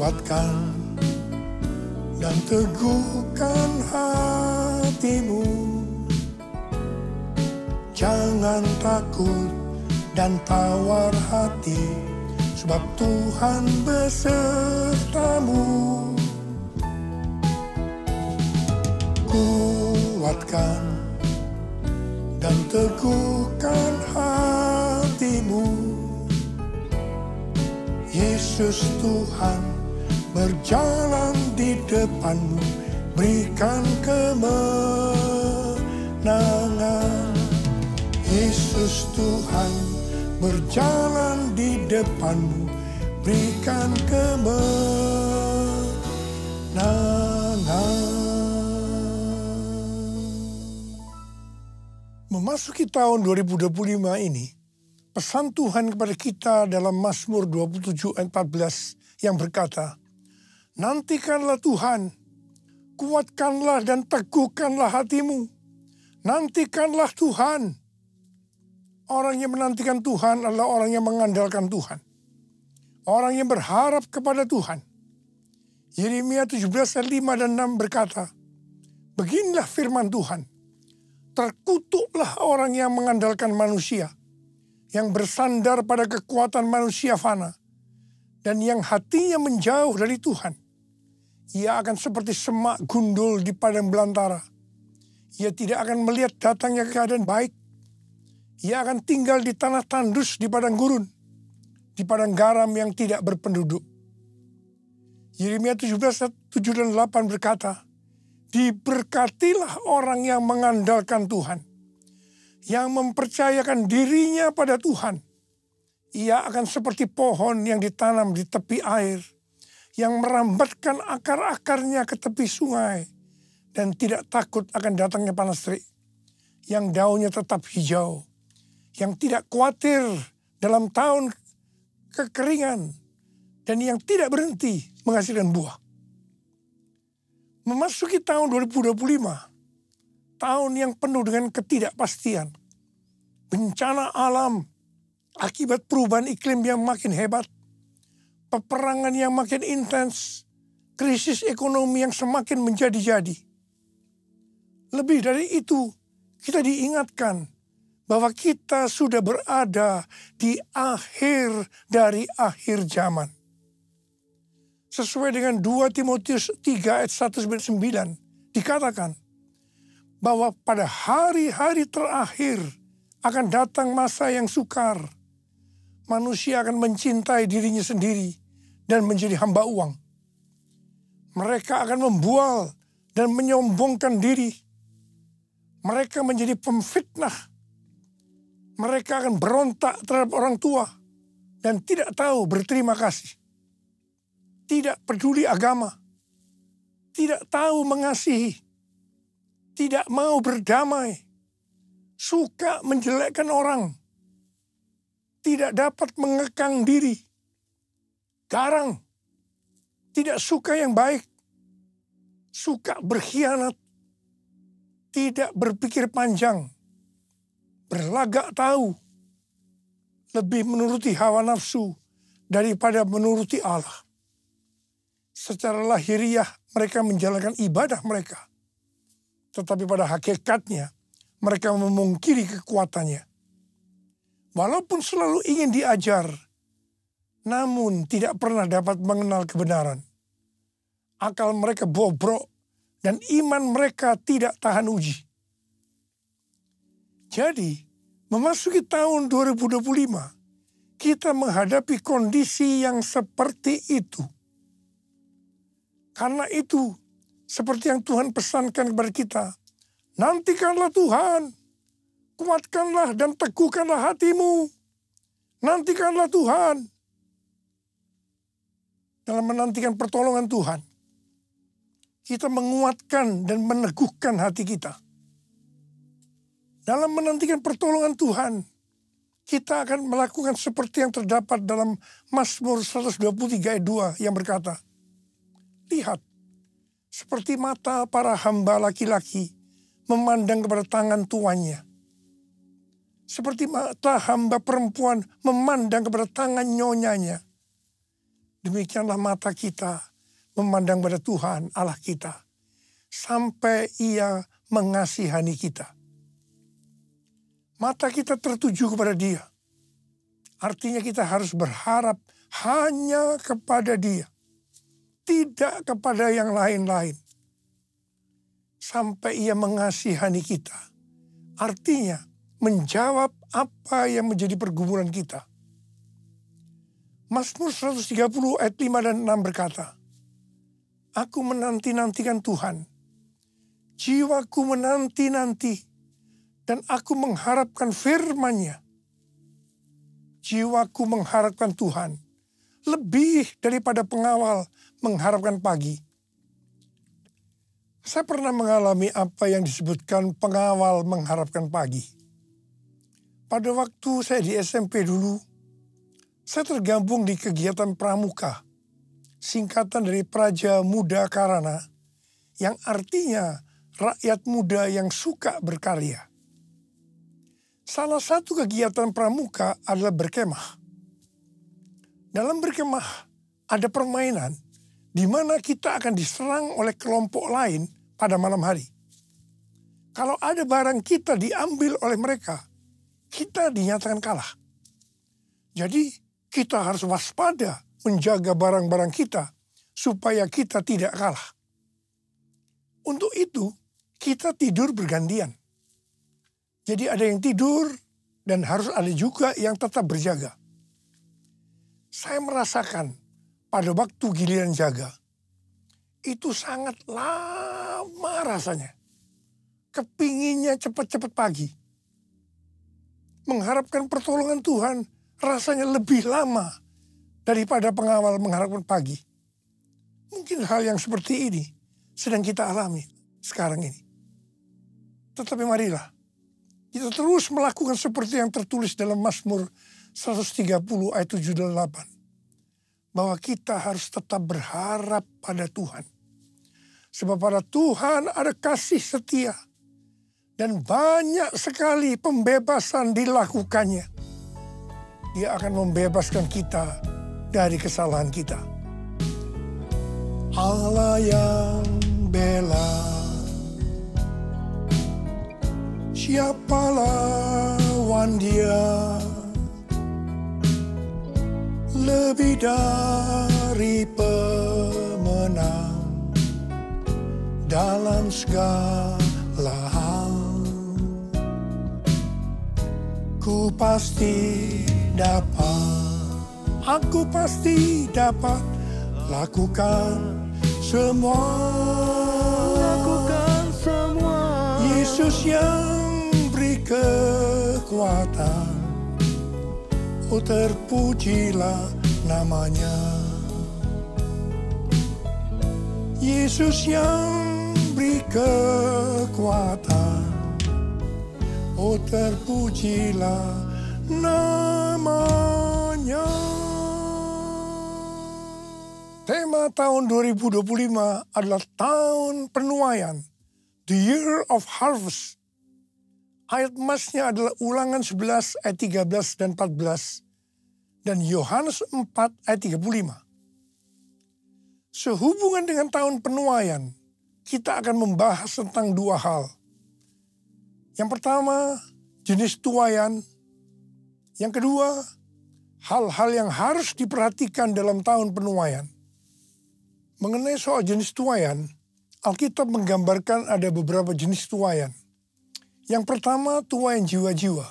Kuatkan dan teguhkan hatimu. Jangan takut dan tawar hati, sebab Tuhan besertamu. Kuatkan dan teguhkan hatimu. Yesus Tuhan berjalan di depanmu, berikan kemenangan. Yesus Tuhan berjalan di depanmu, berikan kemenangan. Memasuki tahun 2025 ini, pesan Tuhan kepada kita dalam Mazmur 27 ayat 14 yang berkata, nantikanlah Tuhan, kuatkanlah dan teguhkanlah hatimu. Nantikanlah Tuhan. Orang yang menantikan Tuhan adalah orang yang mengandalkan Tuhan. Orang yang berharap kepada Tuhan. Yeremia 17 ayat 5 dan 6 berkata, beginilah firman Tuhan, terkutuklah orang yang mengandalkan manusia, yang bersandar pada kekuatan manusia fana, dan yang hatinya menjauh dari Tuhan. Ia akan seperti semak gundul di padang belantara. Ia tidak akan melihat datangnya keadaan baik. Ia akan tinggal di tanah tandus di padang gurun, di padang garam yang tidak berpenduduk. Yeremia 17 ayat 7 dan 8 berkata, diberkatilah orang yang mengandalkan Tuhan, yang mempercayakan dirinya pada Tuhan. Ia akan seperti pohon yang ditanam di tepi air, yang merambatkan akar-akarnya ke tepi sungai, dan tidak takut akan datangnya panas terik, yang daunnya tetap hijau, yang tidak khawatir dalam tahun kekeringan, dan yang tidak berhenti menghasilkan buah. Memasuki tahun 2025, tahun yang penuh dengan ketidakpastian, bencana alam akibat perubahan iklim yang makin hebat, peperangan yang makin intens, krisis ekonomi yang semakin menjadi-jadi. Lebih dari itu, kita diingatkan bahwa kita sudah berada di akhir dari akhir zaman. Sesuai dengan 2 Timotius 3 ayat 1-9 dikatakan bahwa pada hari-hari terakhir akan datang masa yang sukar. Manusia akan mencintai dirinya sendiri dan menjadi hamba uang. Mereka akan membual dan menyombongkan diri. Mereka menjadi pemfitnah. Mereka akan berontak terhadap orang tua dan tidak tahu berterima kasih. Tidak peduli agama. Tidak tahu mengasihi. Tidak mau berdamai. Suka menjelekkan orang. Tidak dapat mengekang diri. Garang. Tidak suka yang baik. Suka berkhianat. Tidak berpikir panjang. Berlagak tahu. Lebih menuruti hawa nafsu daripada menuruti Allah. Secara lahiriah mereka menjalankan ibadah mereka. Tetapi pada hakikatnya mereka memungkiri kekuatannya. Walaupun selalu ingin diajar, namun tidak pernah dapat mengenal kebenaran. Akal mereka bobrok dan iman mereka tidak tahan uji. Jadi, memasuki tahun 2025, kita menghadapi kondisi yang seperti itu. Karena itu, seperti yang Tuhan pesankan kepada kita, nantikanlah Tuhan, kuatkanlah dan teguhkanlah hatimu. Nantikanlah Tuhan. Dalam menantikan pertolongan Tuhan, kita menguatkan dan meneguhkan hati kita. Dalam menantikan pertolongan Tuhan, kita akan melakukan seperti yang terdapat dalam Mazmur 123 ayat 2 yang berkata, lihat, seperti mata para hamba laki-laki memandang kepada tangan tuannya. Seperti mata hamba perempuan memandang kepada tangan nyonyanya. demikianlah mata kita memandang pada Tuhan Allah kita, sampai Ia mengasihani kita. Mata kita tertuju kepada Dia. Artinya kita harus berharap hanya kepada Dia, tidak kepada yang lain-lain. Sampai Ia mengasihani kita. Artinya menjawab apa yang menjadi pergumulan kita. Mazmur 130 ayat 5 dan 6 berkata, "Aku menanti-nantikan Tuhan, jiwaku menanti-nanti, dan aku mengharapkan firman-Nya." Jiwaku mengharapkan Tuhan, lebih daripada pengawal mengharapkan pagi. Saya pernah mengalami apa yang disebutkan pengawal mengharapkan pagi. Pada waktu saya di SMP dulu, saya tergabung di kegiatan pramuka, singkatan dari Praja Muda Karana, yang artinya rakyat muda yang suka berkarya. Salah satu kegiatan pramuka adalah berkemah. Dalam berkemah ada permainan di mana kita akan diserang oleh kelompok lain pada malam hari. Kalau ada barang kita diambil oleh mereka, kita dinyatakan kalah. Jadi kita harus waspada menjaga barang-barang kita supaya kita tidak kalah. Untuk itu, kita tidur bergantian. Jadi ada yang tidur dan harus ada juga yang tetap berjaga. Saya merasakan pada waktu giliran jaga, itu sangat lama rasanya. Kepinginnya cepat-cepat pagi. Mengharapkan pertolongan Tuhan rasanya lebih lama daripada pengawal mengharapkan pagi. Mungkin hal yang seperti ini sedang kita alami sekarang ini. Tetapi marilah kita terus melakukan seperti yang tertulis dalam Mazmur 130 ayat 7 dan 8. Bahwa kita harus tetap berharap pada Tuhan. Sebab pada Tuhan ada kasih setia. Dan banyak sekali pembebasan dilakukannya. Dia akan membebaskan kita dari kesalahan kita. Allah yang bela, siapa lawan Dia? Lebih dari pemenang dalam segala hal. Ku pasti dapat, aku pasti dapat lakukan semua. Yesus yang beri kekuatan, oh terpujilah namanya. Yesus yang beri kekuatan, oh terpujilah namanya. Tema tahun 2025 adalah tahun penuaian, the year of harvest. Ayat emasnya adalah Ulangan 11 ayat 13 dan 14 dan Yohanes 4 ayat 35. Sehubungan dengan tahun penuaian, kita akan membahas tentang dua hal. Yang pertama, jenis tuaian. Yang kedua, hal-hal yang harus diperhatikan dalam tahun penuaian. Mengenai soal jenis tuaian, Alkitab menggambarkan ada beberapa jenis tuaian. Yang pertama, tuaian jiwa-jiwa.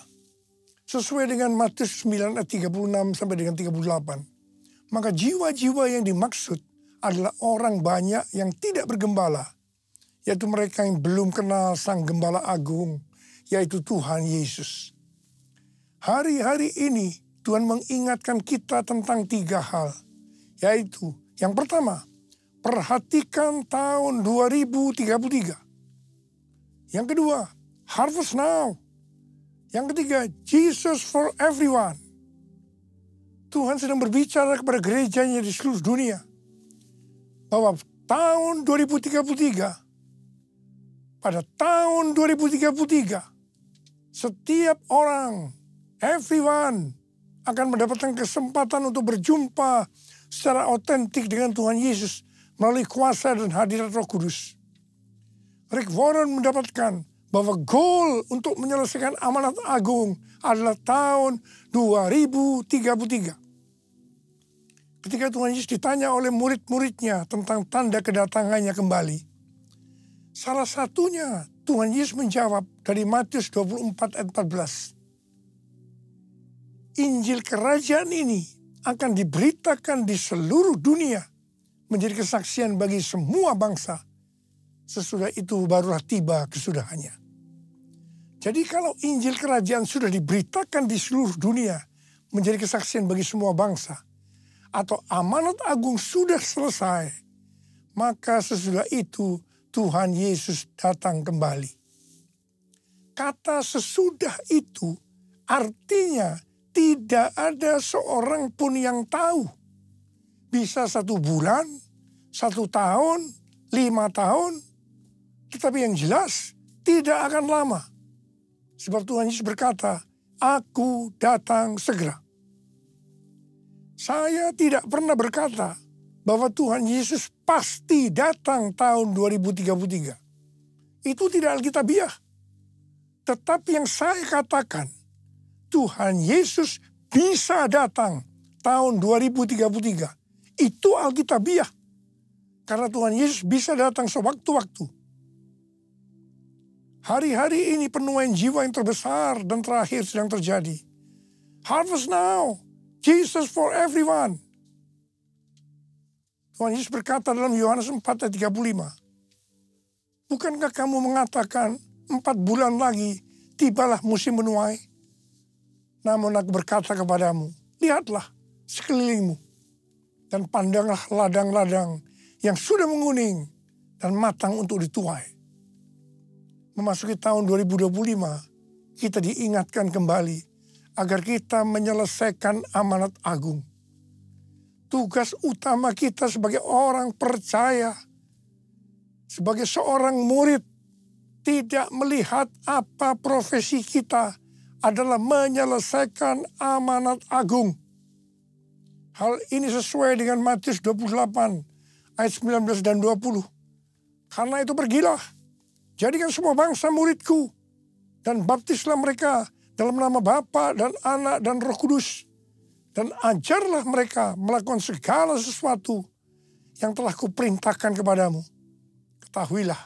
Sesuai dengan Matius 9 ayat 36 sampai dengan 38. Maka jiwa-jiwa yang dimaksud adalah orang banyak yang tidak bergembala. Yaitu mereka yang belum kenal Sang Gembala Agung, yaitu Tuhan Yesus. Hari-hari ini Tuhan mengingatkan kita tentang tiga hal. Yaitu yang pertama, perhatikan tahun 2033. Yang kedua, harvest now. Yang ketiga, Jesus for everyone. Tuhan sedang berbicara kepada gerejanya di seluruh dunia. Bahwa tahun 2033, pada tahun 2033, setiap orang, everyone, akan mendapatkan kesempatan untuk berjumpa secara otentik dengan Tuhan Yesus melalui kuasa dan hadirat Roh Kudus. Rick Warren mendapatkan bahwa goal untuk menyelesaikan amanat agung adalah tahun 2033. Ketika Tuhan Yesus ditanya oleh murid-muridnya tentang tanda kedatangannya kembali, salah satunya Tuhan Yesus menjawab dari Matius 24 ayat 14. Injil kerajaan ini akan diberitakan di seluruh dunia menjadi kesaksian bagi semua bangsa. Sesudah itu barulah tiba kesudahannya. Jadi kalau Injil kerajaan sudah diberitakan di seluruh dunia menjadi kesaksian bagi semua bangsa, atau amanat agung sudah selesai, maka sesudah itu Tuhan Yesus datang kembali. Kata sesudah itu artinya tidak ada seorang pun yang tahu. Bisa 1 bulan, 1 tahun, 5 tahun. Tetapi yang jelas tidak akan lama. Sebab Tuhan Yesus berkata, aku datang segera. Saya tidak pernah berkata bahwa Tuhan Yesus pasti datang tahun 2033. Itu tidak alkitabiah. Tetapi yang saya katakan, Tuhan Yesus bisa datang tahun 2033. Itu alkitabiah. Karena Tuhan Yesus bisa datang sewaktu-waktu. Hari-hari ini penuaian jiwa yang terbesar dan terakhir sedang terjadi. Harvest now, Jesus for everyone. Tuhan Yesus berkata dalam Yohanes 4 ayat 35. Bukankah kamu mengatakan 4 bulan lagi tibalah musim menuai? Namun aku berkata kepadamu, lihatlah sekelilingmu dan pandanglah ladang-ladang yang sudah menguning dan matang untuk dituai. Memasuki tahun 2025, kita diingatkan kembali agar kita menyelesaikan amanat agung. Tugas utama kita sebagai orang percaya, sebagai seorang murid, tidak melihat apa profesi kita adalah menyelesaikan amanat agung. Hal ini sesuai dengan Matius 28 ayat 19 dan 20. Karena itu pergilah, jadikan semua bangsa muridku, dan baptislah mereka dalam nama Bapa dan Anak dan Roh Kudus. Dan ajarlah mereka melakukan segala sesuatu yang telah kuperintahkan kepadamu. Ketahuilah,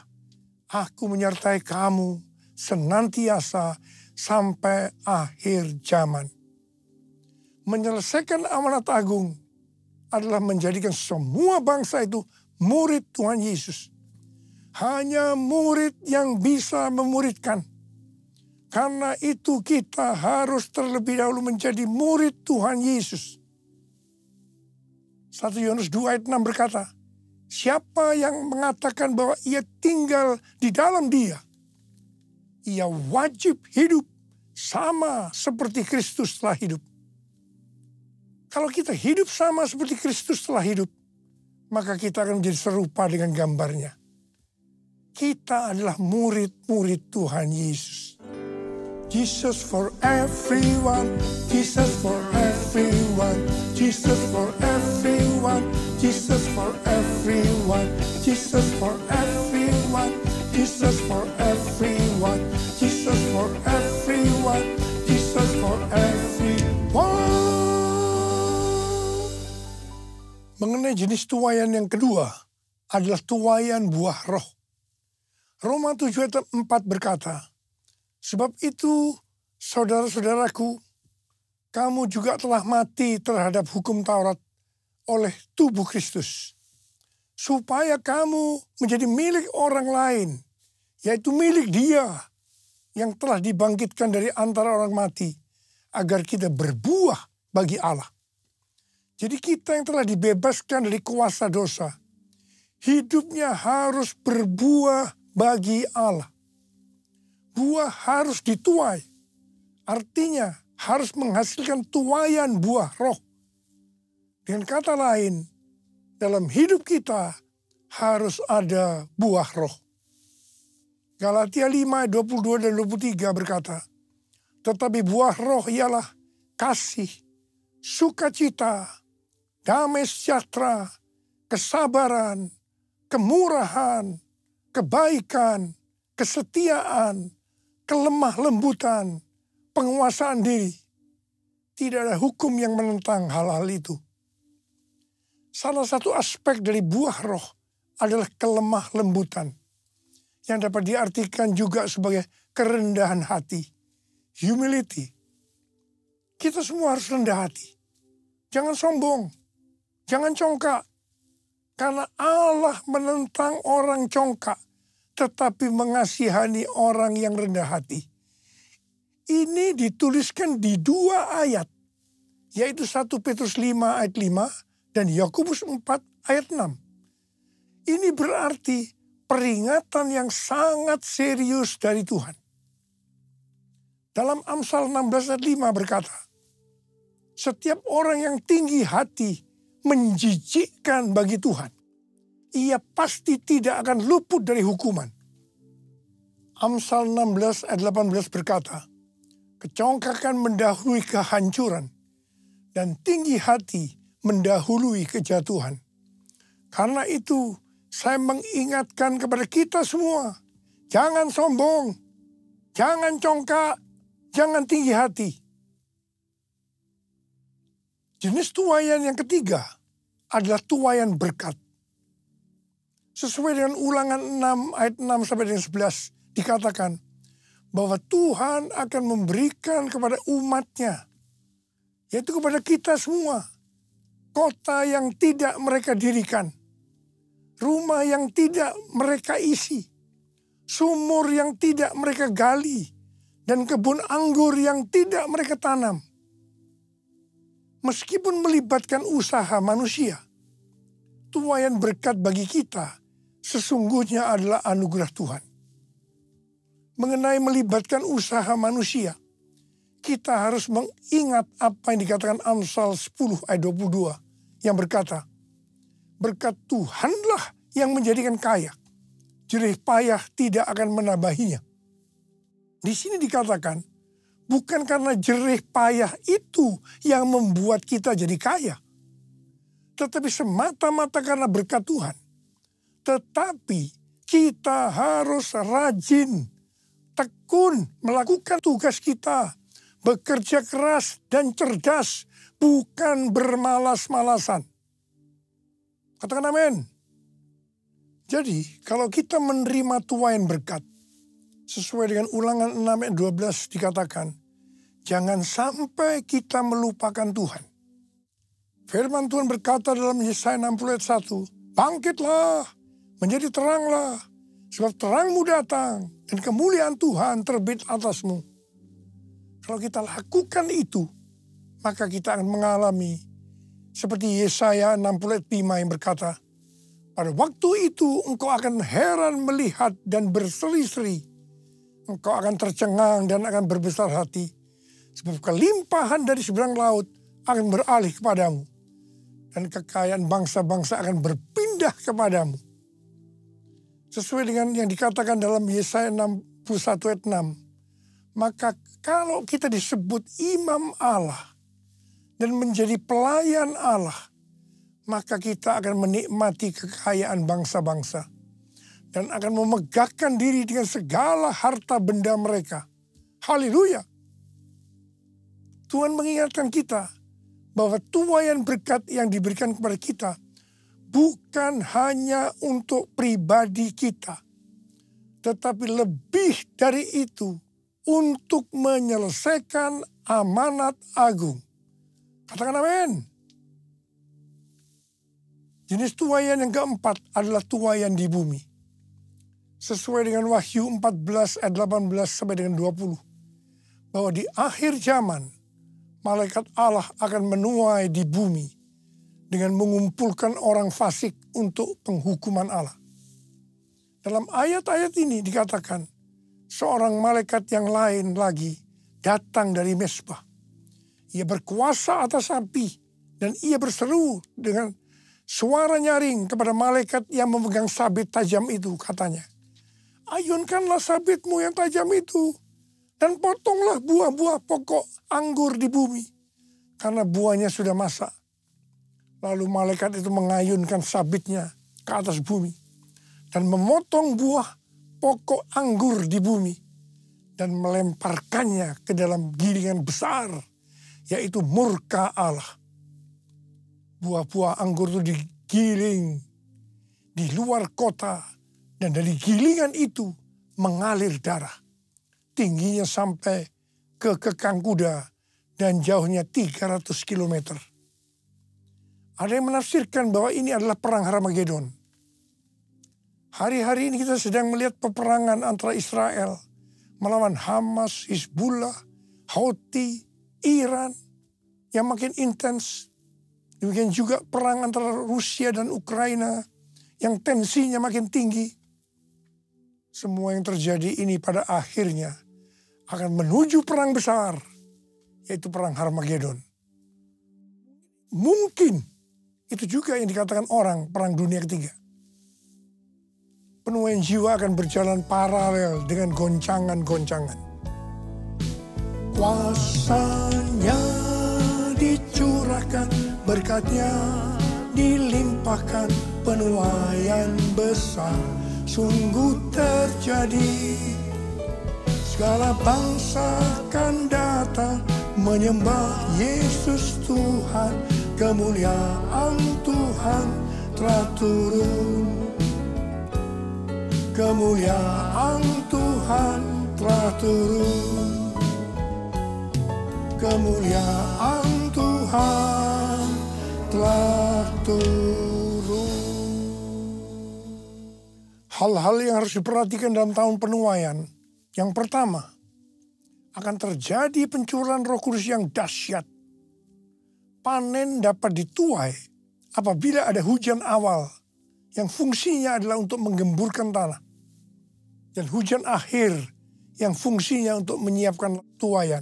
aku menyertai kamu senantiasa sampai akhir zaman. Menyelesaikan amanat agung adalah menjadikan semua bangsa itu murid Tuhan Yesus. Hanya murid yang bisa memuridkan. Karena itu kita harus terlebih dahulu menjadi murid Tuhan Yesus. 1 Yohanes 2 ayat 6 berkata, siapa yang mengatakan bahwa ia tinggal di dalam dia, ia wajib hidup sama seperti Kristus telah hidup. Kalau kita hidup sama seperti Kristus telah hidup, maka kita akan menjadi serupa dengan gambarnya. Kita adalah murid-murid Tuhan Yesus. Jesus for everyone, Jesus for everyone, Jesus for everyone, Jesus for everyone, Jesus for everyone, Jesus for everyone, Jesus for everyone, Jesus for everyone. Mengenai jenis tuaian yang kedua adalah tuaian buah roh. Roma 7 ayat 4 berkata, sebab itu saudara-saudaraku, kamu juga telah mati terhadap hukum Taurat oleh tubuh Kristus, supaya kamu menjadi milik orang lain, yaitu milik Dia yang telah dibangkitkan dari antara orang mati, agar kita berbuah bagi Allah. Jadi kita yang telah dibebaskan dari kuasa dosa, hidupnya harus berbuah bagi Allah. Buah harus dituai. Artinya harus menghasilkan tuaian buah roh. Dengan kata lain, dalam hidup kita harus ada buah roh. Galatia 5, 22 dan 23 berkata, tetapi buah roh ialah kasih, sukacita, damai sejahtera, kesabaran, kemurahan, kebaikan, kesetiaan, kelemah lembutan, penguasaan diri. Tidak ada hukum yang menentang hal-hal itu. Salah satu aspek dari buah roh adalah kelemah lembutan, yang dapat diartikan juga sebagai kerendahan hati, humility. Kita semua harus rendah hati. Jangan sombong, jangan congkak. Karena Allah menentang orang congkak, tetapi mengasihani orang yang rendah hati. Ini dituliskan di 2 ayat, yaitu 1 Petrus 5 ayat 5 dan Yakobus 4 ayat 6. Ini berarti peringatan yang sangat serius dari Tuhan. Dalam Amsal 16 ayat 5 berkata, setiap orang yang tinggi hati menjijikkan bagi Tuhan, ia pasti tidak akan luput dari hukuman. Amsal 16 ayat 18 berkata, kecongkakan mendahului kehancuran, dan tinggi hati mendahului kejatuhan. Karena itu, saya mengingatkan kepada kita semua, jangan sombong, jangan congkak, jangan tinggi hati. Jenis tuaian yang ketiga adalah tuaian berkat. Sesuai dengan Ulangan 6 ayat 6 sampai dengan 11 dikatakan bahwa Tuhan akan memberikan kepada umatnya, yaitu kepada kita semua, kota yang tidak mereka dirikan, rumah yang tidak mereka isi, sumur yang tidak mereka gali, dan kebun anggur yang tidak mereka tanam. Meskipun melibatkan usaha manusia, tuaian berkat bagi kita sesungguhnya adalah anugerah Tuhan. Mengenai melibatkan usaha manusia, kita harus mengingat apa yang dikatakan Amsal 10 ayat 22 yang berkata, berkat Tuhanlah yang menjadikan kaya, jerih payah tidak akan menambahinya. Di sini dikatakan, bukan karena jerih payah itu yang membuat kita jadi kaya, tetapi semata-mata karena berkat Tuhan. Tetapi kita harus rajin, tekun melakukan tugas kita, bekerja keras dan cerdas, bukan bermalas-malasan. Katakan amin. Jadi kalau kita menerima tuaian berkat, sesuai dengan Ulangan 6 ayat 12 dikatakan, jangan sampai kita melupakan Tuhan. Firman Tuhan berkata dalam Yesaya 60 ayat 1, bangkitlah, menjadi teranglah, sebab terangmu datang dan kemuliaan Tuhan terbit atasmu. Kalau kita lakukan itu, maka kita akan mengalami seperti Yesaya 60 ayat 5 yang berkata, pada waktu itu engkau akan heran melihat dan berseri-seri. Engkau akan tercengang dan akan berbesar hati. Sebab kelimpahan dari seberang laut akan beralih kepadamu. Dan kekayaan bangsa-bangsa akan berpindah kepadamu. Sesuai dengan yang dikatakan dalam Yesaya 61 ayat 6. Maka kalau kita disebut imam Allah dan menjadi pelayan Allah, maka kita akan menikmati kekayaan bangsa-bangsa. Dan akan memegahkan diri dengan segala harta benda mereka. Haleluya. Tuhan mengingatkan kita bahwa tuaian berkat yang diberikan kepada kita bukan hanya untuk pribadi kita, tetapi lebih dari itu untuk menyelesaikan amanat agung. Katakan amin. Jenis tuaian yang keempat adalah tuaian di bumi. Sesuai dengan Wahyu 14 ayat 18 sampai dengan 20. Bahwa di akhir zaman, malaikat Allah akan menuai di bumi dengan mengumpulkan orang fasik untuk penghukuman Allah. Dalam ayat-ayat ini dikatakan, seorang malaikat yang lain lagi datang dari Mesbah. Ia berkuasa atas api dan ia berseru dengan suara nyaring kepada malaikat yang memegang sabit tajam itu, katanya, ayunkanlah sabitmu yang tajam itu dan potonglah buah-buah pokok anggur di bumi, karena buahnya sudah masak. Lalu malaikat itu mengayunkan sabitnya ke atas bumi dan memotong buah pokok anggur di bumi dan melemparkannya ke dalam gilingan besar, yaitu murka Allah. Buah-buah anggur itu digiling di luar kota, dan dari gilingan itu mengalir darah. Tingginya sampai ke kekang kuda dan jauhnya 300 kilometer. Ada yang menafsirkan bahwa ini adalah perang Harmagedon. Hari-hari ini kita sedang melihat peperangan antara Israel melawan Hamas, Hizbullah, Houthi, Iran yang makin intens. Demikian juga perang antara Rusia dan Ukraina yang tensinya makin tinggi. Semua yang terjadi ini pada akhirnya akan menuju perang besar, yaitu perang Harmagedon. Mungkin itu juga yang dikatakan orang perang dunia ketiga. Penuaian jiwa akan berjalan paralel dengan goncangan-goncangan. Kuasanya dicurahkan, berkatnya dilimpahkan, penuaian besar sungguh terjadi. Segala bangsa akan datang menyembah Yesus Tuhan, kemuliaan Tuhan telah turun. Kemuliaan Tuhan telah turun. Kemuliaan Tuhan telah turun. Hal-hal yang harus diperhatikan dalam tahun penuaian. Yang pertama, akan terjadi pencurahan Roh Kudus yang dahsyat. Panen dapat dituai apabila ada hujan awal yang fungsinya adalah untuk menggemburkan tanah. Dan hujan akhir yang fungsinya untuk menyiapkan tuaian.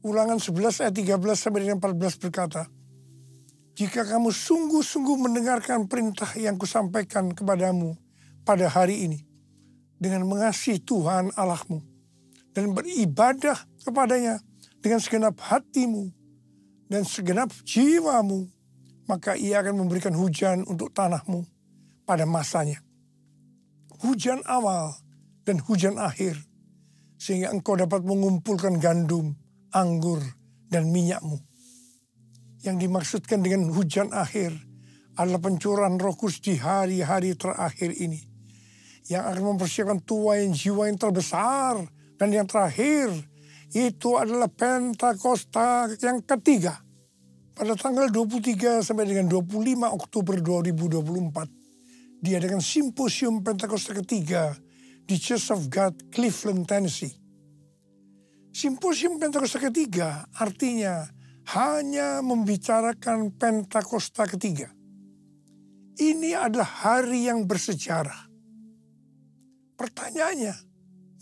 Ulangan 11 ayat 13 sampai dengan 14 berkata, jika kamu sungguh-sungguh mendengarkan perintah yang kusampaikan kepadamu pada hari ini, dengan mengasihi Tuhan Allahmu, dan beribadah kepadanya dengan segenap hatimu dan segenap jiwamu, maka ia akan memberikan hujan untuk tanahmu pada masanya. Hujan awal dan hujan akhir, sehingga engkau dapat mengumpulkan gandum, anggur, dan minyakmu. Yang dimaksudkan dengan hujan akhir adalah pencurahan Roh Kudus di hari-hari terakhir ini, yang akan mempersiapkan tuaian jiwa yang terbesar. Dan yang terakhir, itu adalah Pentakosta yang ketiga. Pada tanggal 23 sampai dengan 25 Oktober 2024, diadakan simposium Pentakosta ketiga di Church of God, Cleveland, Tennessee. Simposium Pentakosta ketiga artinya hanya membicarakan Pentakosta ketiga. Ini adalah hari yang bersejarah. Pertanyaannya,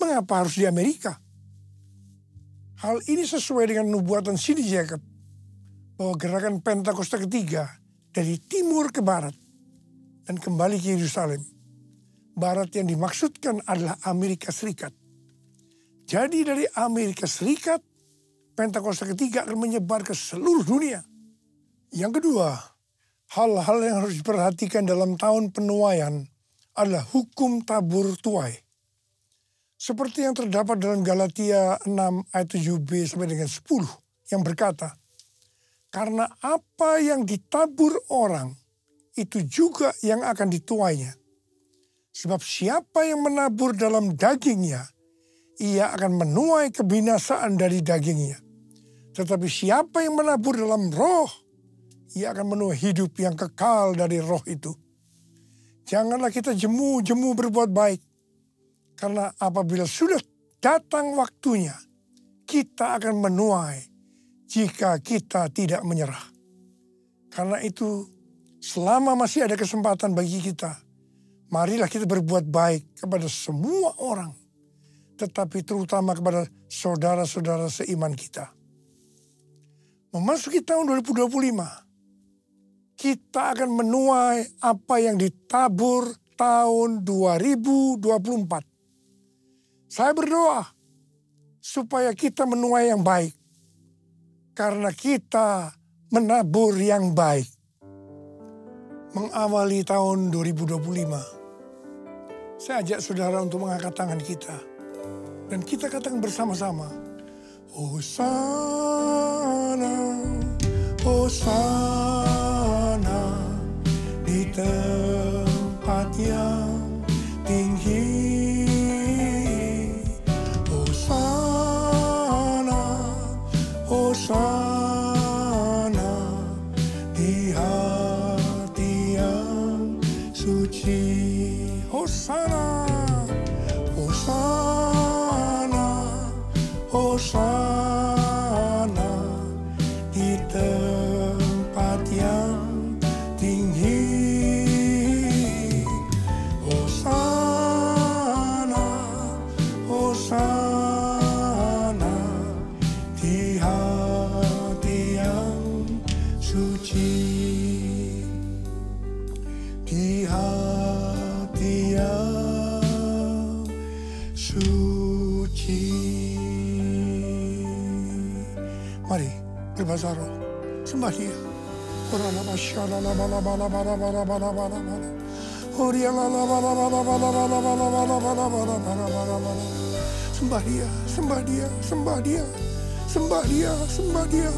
mengapa harus di Amerika? Hal ini sesuai dengan nubuatan C.D. Jacob bahwa gerakan Pentakosta ketiga dari timur ke barat dan kembali ke Yerusalem. Barat yang dimaksudkan adalah Amerika Serikat. Jadi dari Amerika Serikat, Pentakosta ketiga akan menyebar ke seluruh dunia. Yang kedua, hal-hal yang harus diperhatikan dalam tahun penuaian adalah hukum tabur tuai. Seperti yang terdapat dalam Galatia 6 ayat 7b sampai dengan 10 yang berkata, karena apa yang ditabur orang, itu juga yang akan dituainya. Sebab siapa yang menabur dalam dagingnya, ia akan menuai kebinasaan dari dagingnya. Tetapi siapa yang menabur dalam roh, ia akan menuai hidup yang kekal dari roh itu. Janganlah kita jemu-jemu berbuat baik. Karena apabila sudah datang waktunya, kita akan menuai jika kita tidak menyerah. Karena itu, selama masih ada kesempatan bagi kita, marilah kita berbuat baik kepada semua orang, tetapi terutama kepada saudara-saudara seiman kita. Memasuki tahun 2025, kita akan menuai apa yang ditabur tahun 2024. Saya berdoa supaya kita menuai yang baik, karena kita menabur yang baik. mengawali tahun 2025, saya ajak saudara untuk mengangkat tangan kita. Dan kita katakan bersama-sama, Hosana, Hosana di tempat yang tinggi. Hosana, Hosana di hati yang suci. Hosana, Hosana, Hosana di tempat yang tinggi. Hosana, Hosana di hati yang suci. Di hati yang suci. Mari berbahasa roh, sembah Dia. Sembah Dia, sembah Dia, sembah Dia, sembah Dia, sembah Dia.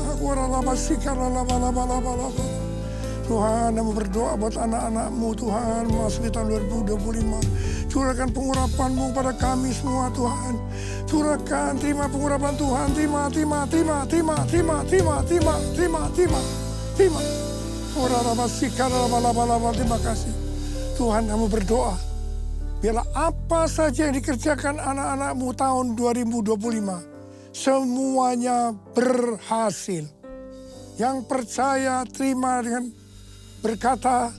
Tuhan, kami berdoa buat anak-anak-Mu Tuhan, memasuki tahun 2025. Curahkan pengurapan-Mu pada kami semua Tuhan. Curahkan, terima pengurapan Tuhan, terima. Terima kasih. Tuhan, kami berdoa, biarlah apa saja yang dikerjakan anak-anak-Mu tahun 2025, semuanya berhasil. Yang percaya, terima dengan berkata,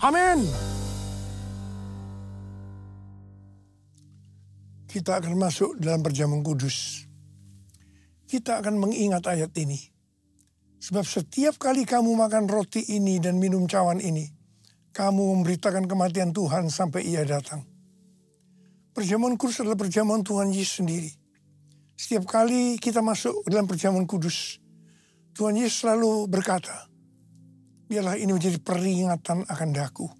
amin. Kita akan masuk dalam perjamuan kudus. Kita akan mengingat ayat ini. Sebab setiap kali kamu makan roti ini dan minum cawan ini, kamu memberitakan kematian Tuhan sampai Ia datang. Perjamuan kudus adalah perjamuan Tuhan Yesus sendiri. Setiap kali kita masuk dalam perjamuan kudus, Tuhan Yesus selalu berkata, biarlah ini menjadi peringatan akan daku.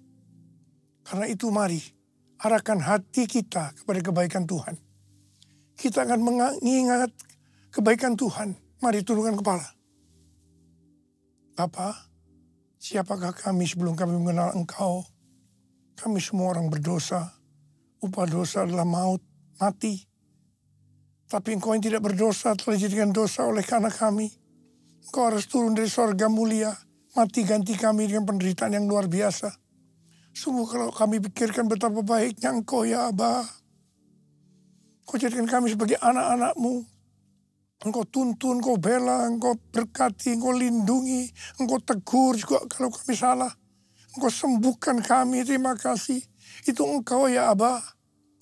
Karena itu mari arahkan hati kita kepada kebaikan Tuhan. Kita akan mengingat kebaikan Tuhan. Mari tundukkan kepala. Bapa, siapakah kami sebelum kami mengenal Engkau? Kami semua orang berdosa. Upah dosa adalah maut, mati. Tapi Engkau yang tidak berdosa telah dijadikan dosa oleh karena kami. Engkau harus turun dari sorga mulia, mati ganti kami dengan penderitaan yang luar biasa. Sungguh kalau kami pikirkan betapa baiknya Engkau ya Aba. Engkau jadikan kami sebagai anak-anak-Mu. Engkau tuntun, Engkau bela, Engkau berkati, Engkau lindungi, Engkau tegur juga kalau kami salah. Engkau sembuhkan kami, terima kasih. Itu Engkau ya Aba.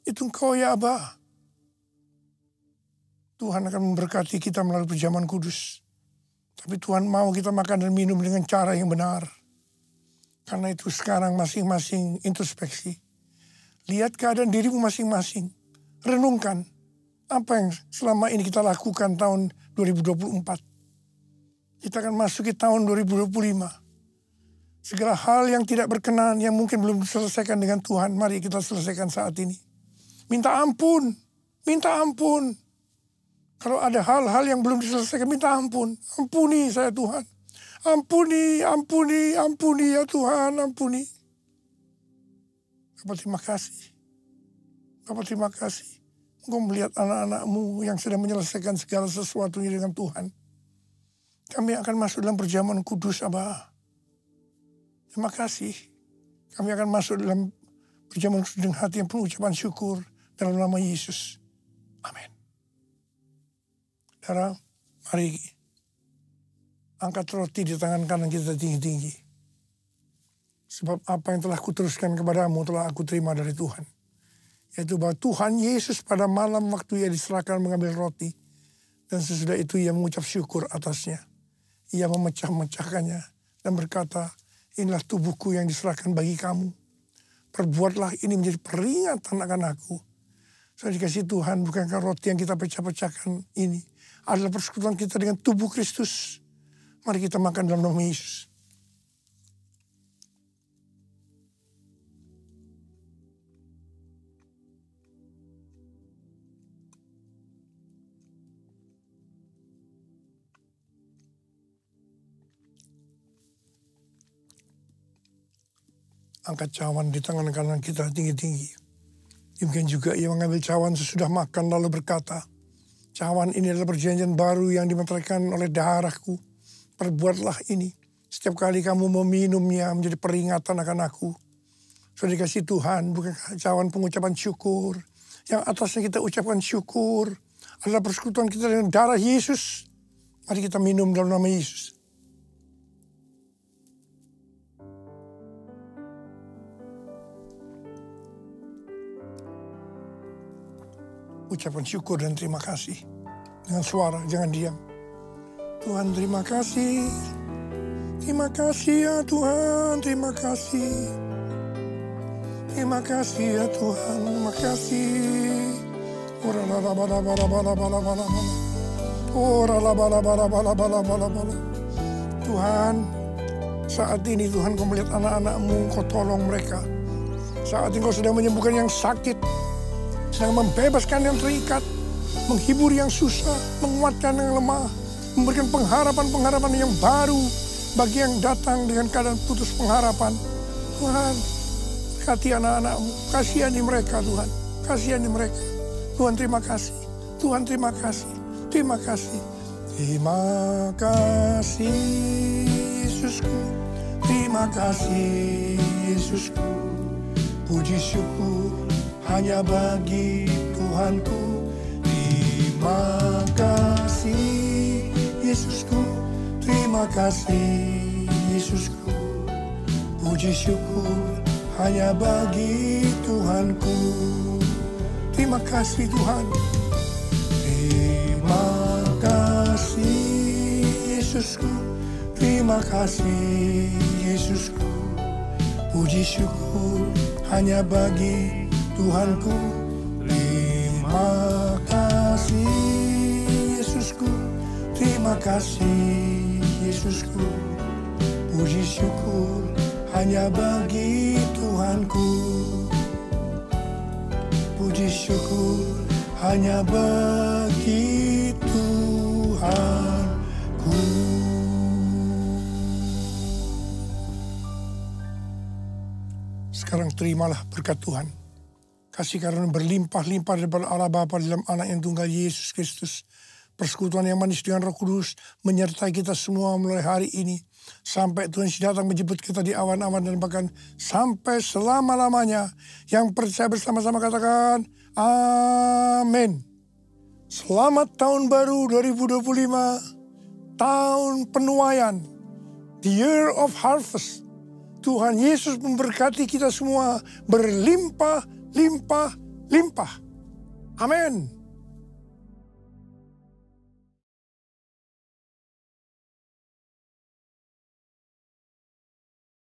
Itu Engkau ya Aba. Tuhan akan memberkati kita melalui perjamuan kudus. Tapi Tuhan mau kita makan dan minum dengan cara yang benar. Karena itu sekarang masing-masing introspeksi. Lihat keadaan dirimu masing-masing. Renungkan apa yang selama ini kita lakukan tahun 2024. Kita akan masuki tahun 2025. Segala hal yang tidak berkenan, yang mungkin belum diselesaikan dengan Tuhan, mari kita selesaikan saat ini. Minta ampun, minta ampun. Kalau ada hal-hal yang belum diselesaikan, minta ampun. Ampuni saya Tuhan. Ampuni, ampuni, ampuni ya Tuhan, ampuni. Bapak terima kasih. Bapak terima kasih. Engkau melihat anak-anak-Mu yang sedang menyelesaikan segala sesuatunya dengan Tuhan. Kami akan masuk dalam perjamuan kudus, Abah. Terima kasih. Kami akan masuk dalam perjamuan kudus dengan hati yang penuh ucapan syukur dalam nama Yesus. Amin. Saudara, mari angkat roti di tangan kanan kita tinggi-tinggi. Sebab apa yang telah kuteruskan kepadamu telah aku terima dari Tuhan. Yaitu bahwa Tuhan Yesus pada malam waktu Ia diserahkan mengambil roti. Dan sesudah itu Ia mengucap syukur atasnya. Ia memecah-mecahkannya dan berkata, inilah tubuhku yang diserahkan bagi kamu. Perbuatlah ini menjadi peringatan akan aku. Saya dikasih Tuhan, bukankah roti yang kita pecah-pecahkan ini adalah persekutuan kita dengan tubuh Kristus. Mari kita makan dalam nama Yesus. angkat cawan di tangan kanan kita tinggi-tinggi. Mungkin juga ia mengambil cawan sesudah makan lalu berkata, cawan ini adalah perjanjian baru yang dimeteraikan oleh darahku. Perbuatlah ini setiap kali kamu meminumnya menjadi peringatan akan aku. Sudah dikasih Tuhan, bukan cawan pengucapan syukur. Yang atasnya kita ucapkan syukur adalah persekutuan kita dengan darah Yesus. Mari kita minum dalam nama Yesus. Ucapan syukur dan terima kasih. Dengan suara, jangan diam. Tuhan terima kasih. Terima kasih ya Tuhan, terima kasih. Terima kasih ya Tuhan, terima kasih. Tuhan, saat ini Tuhan kau melihat anak-anak-Mu, kau tolong mereka. Saat ini kau sedang menyembuhkan yang sakit, sedang membebaskan yang terikat, menghibur yang susah, menguatkan yang lemah, memberikan pengharapan-pengharapan yang baru bagi yang datang dengan keadaan putus pengharapan. Tuhan, berkati anak-anak-Mu, kasihani mereka Tuhan, kasihani mereka. Tuhan terima kasih, Tuhan terima kasih, terima kasih. Terima kasih Yesusku, terima kasih Yesusku, puji syukur hanya bagi Tuhanku. Terima kasih Yesusku, terima kasih Yesusku, puji syukur hanya bagi Tuhanku. Terima kasih Tuhan. Terima kasih Yesusku, terima kasih Yesusku, puji syukur hanya bagi Tuhanku. Terima kasih Yesusku, terima kasih Yesusku, puji syukur hanya bagi Tuhanku. Puji syukur hanya bagi Tuhanku. Sekarang terimalah berkat Tuhan. Kasih karunia berlimpah-limpah daripada Allah Bapa dalam anak yang tunggal Yesus Kristus. Persekutuan yang manis dengan Roh Kudus menyertai kita semua mulai hari ini. Sampai Tuhan datang menjemput kita di awan-awan dan bahkan sampai selama-lamanya. Yang percaya bersama-sama katakan, amin. Selamat tahun baru 2025. Tahun penuaian. The year of harvest. Tuhan Yesus memberkati kita semua berlimpah, limpah, limpah. Amin.